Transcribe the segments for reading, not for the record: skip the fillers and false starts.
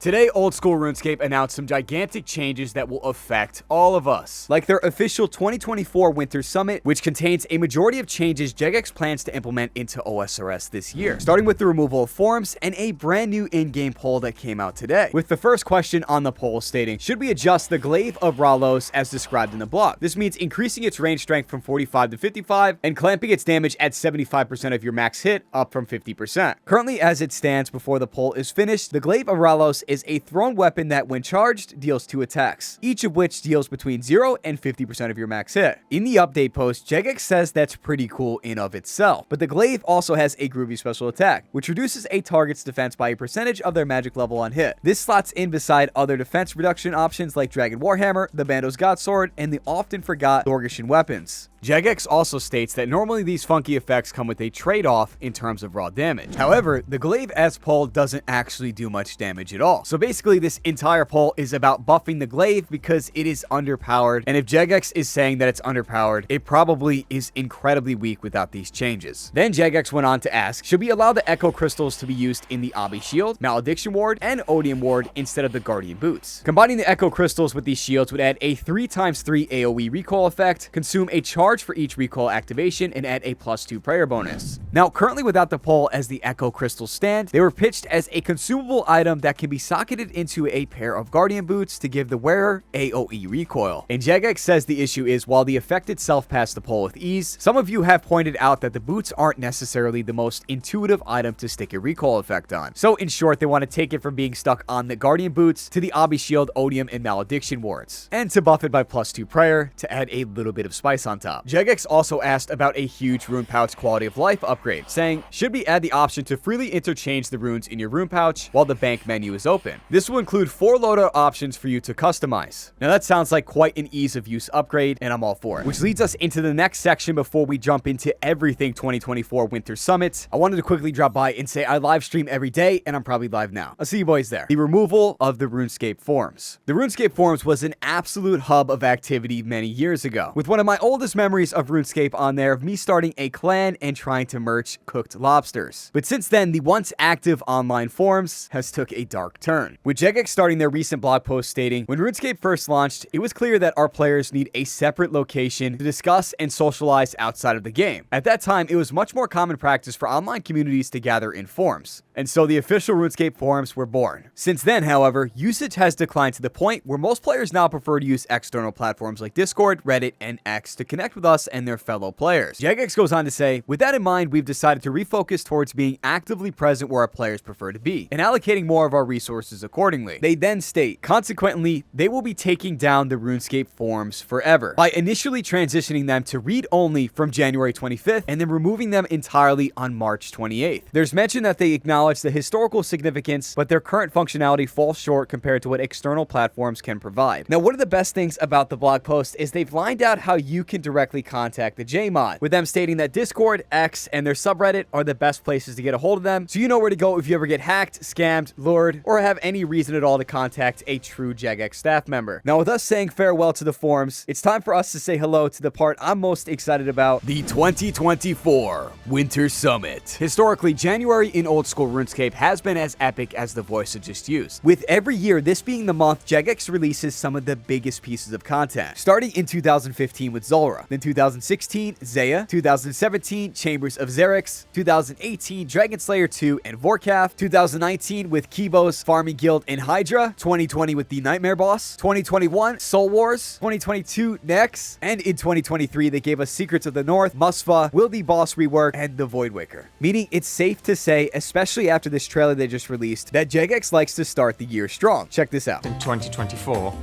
Today, Old School RuneScape announced some gigantic changes that will affect all of us, like their official 2024 Winter Summit, which contains a majority of changes Jagex plans to implement into OSRS this year, starting with the removal of fourms and a brand new in-game poll that came out today, with the first question on the poll stating, should we adjust the glaive of Ralos as described in the blog? This means increasing its range strength from 45 to 55 and clamping its damage at 75% of your max hit, up from 50%. Currently, as it stands before the poll is finished, the glaive of Ralos is a thrown weapon that, when charged, deals 2 attacks, each of which deals between 0 and 50% of your max hit. In the update post, Jagex says that's pretty cool in of itself, but the glaive also has a groovy special attack, which reduces a target's defense by a percentage of their magic level on hit. This slots in beside other defense reduction options like Dragon Warhammer, the Bando's Godsword, and the often forgot Dorgishan weapons. Jagex also states that normally these funky effects come with a trade-off in terms of raw damage. However, the glaive as poll doesn't actually do much damage at all. So basically, this entire poll is about buffing the glaive because it is underpowered, and if Jagex is saying that it's underpowered, it probably is incredibly weak without these changes. Then Jagex went on to ask, should we allow the Echo Crystals to be used in the Obby Shield, Malediction Ward, and Odium Ward instead of the Guardian Boots? Combining the Echo Crystals with these shields would add a 3x3 AoE recoil effect, consume a charge for each recoil activation, and add a +2 prayer bonus. Now, currently without the poll as the Echo Crystals stand, they were pitched as a consumable item that can be socketed into a pair of Guardian Boots to give the wearer AoE recoil. And Jagex says the issue is, while the effect itself passed the poll with ease, some of you have pointed out that the boots aren't necessarily the most intuitive item to stick a recoil effect on. So in short, they want to take it from being stuck on the Guardian Boots to the Obby Shield, Odium, and Malediction Wards, and to buff it by +2 prayer to add a little bit of spice on top. Jagex also asked about a huge rune pouch quality of life upgrade, saying, should we add the option to freely interchange the runes in your rune pouch while the bank menu is open? This will include 4 loadout options for you to customize. Now that sounds like quite an ease of use upgrade, and I'm all for it. Which leads us into the next section before we jump into everything 2024 Winter Summit. I wanted to quickly drop by and say I live stream every day, and I'm probably live now. I'll see you boys there. The removal of the RuneScape fourms. The RuneScape fourms was an absolute hub of activity many years ago, with one of my oldest memories of RuneScape on there of me starting a clan and trying to merch cooked lobsters. But since then, the once active online forums has took a dark turn, with Jagex starting their recent blog post stating, when RuneScape first launched, it was clear that our players need a separate location to discuss and socialize outside of the game. At that time, it was much more common practice for online communities to gather in forums, and so the official RuneScape forums were born. Since then, however, usage has declined to the point where most players now prefer to use external platforms like Discord, Reddit, and X to connect with us and their fellow players. Jagex goes on to say, with that in mind, we've decided to refocus towards being actively present where our players prefer to be, and allocating more of our resources accordingly. They then state, consequently, they will be taking down the RuneScape forums forever, by initially transitioning them to read-only from January 25th, and then removing them entirely on March 28th. There's mention that they acknowledge the historical significance, but their current functionality falls short compared to what external platforms can provide. Now, one of the best things about the blog post is they've lined out how you can directly contact the JMod, with them stating that Discord, X, and their subreddit are the best places to get a hold of them, so you know where to go if you ever get hacked, scammed, lured, or have any reason at all to contact a true Jagex staff member. Now, with us saying farewell to the forums, it's time for us to say hello to the part I'm most excited about, the 2024 Winter Summit. Historically, January in Old School RuneScape has been as epic as the voice I just used, with every year, this being the month, Jagex releases some of the biggest pieces of content, starting in 2015 with Zulrah, then 2016, Zaya, 2017, Chambers of Xerix, 2018, Dragon Slayer 2 and Vorkath, 2019 with Kibo's Farming Guild and Hydra, 2020 with the Nightmare Boss, 2021 Soul Wars, 2022 Nex, and in 2023 they gave us Secrets of the North, Musfa, Will the Boss Rework, and the Voidwaker. Meaning it's safe to say, especially after this trailer they just released, that Jagex likes to start the year strong. Check this out. In 2024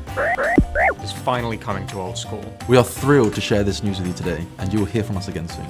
is finally coming to Old School. We are thrilled to share this news with you today, and you will hear from us again soon.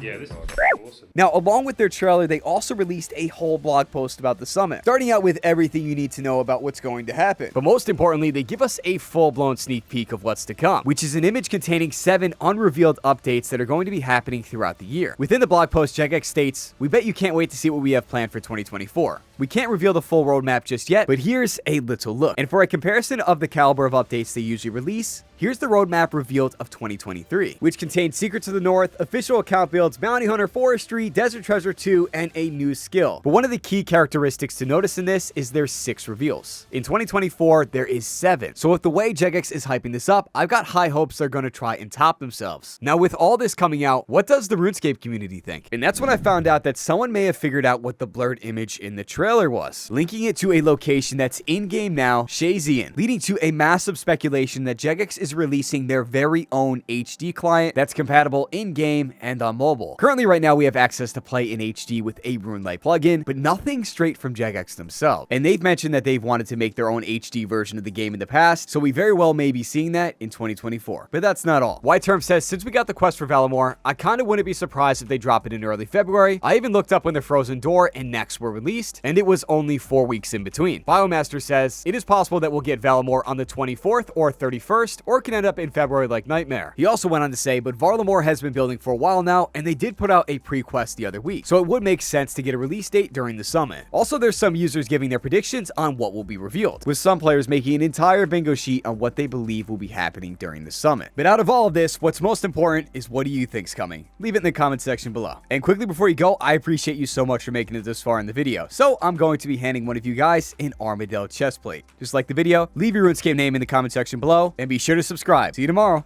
Yeah, this is awesome. Now, along with their trailer, they also released a whole blog post about the summit, starting out with everything you need to know about what's going to happen. But most importantly, they give us a full-blown sneak peek of what's to come, which is an image containing 7 unrevealed updates that are going to be happening throughout the year. Within the blog post, Jagex states, "We bet you can't wait to see what we have planned for 2024. We can't reveal the full roadmap just yet, but here's a little look. And for a comparison of the caliber of updates they usually release, here's the roadmap revealed of 2023, which contains Secrets of the North, official account builds, Bounty Hunter Forestry, Desert Treasure 2, and a new skill. But one of the key characteristics to notice in this is there's 6 reveals. In 2024, there is 7. So with the way Jagex is hyping this up, I've got high hopes they're going to try and top themselves. Now with all this coming out, what does the RuneScape community think? And that's when I found out that someone may have figured out what the blurred image in the trailer was, linking it to a location that's in-game now, Shazian, leading to a massive speculation that Jagex is releasing their very own HD client that's compatible in-game and on mobile. Currently right now we have access to play in HD with a RuneLite plugin, but nothing straight from Jagex themselves. And they've mentioned that they've wanted to make their own HD version of the game in the past, so we very well may be seeing that in 2024. But that's not all. White-Term says, since we got the quest for Valimor, I kinda wouldn't be surprised if they drop it in early February. I even looked up when the Frozen Door and Next were released, and it was only 4 weeks in between. Biomaster says, it is possible that we'll get Valimor on the 24th or 31st, or it can end up in February like Nightmare. He also went on to say, but Valimor has been building for a while now, and they did put out a pre-quest the other week, so it would make sense to get a release date during the summit. Also, there's some users giving their predictions on what will be revealed, with some players making an entire bingo sheet on what they believe will be happening during the summit. But out of all of this, what's most important is what do you think's coming? Leave it in the comment section below. And quickly before you go, I appreciate you so much for making it this far in the video, so I'm going to be handing one of you guys an Armadillo chestplate. Just like the video, leave your RuneScape name in the comment section below, and be sure to subscribe. See you tomorrow.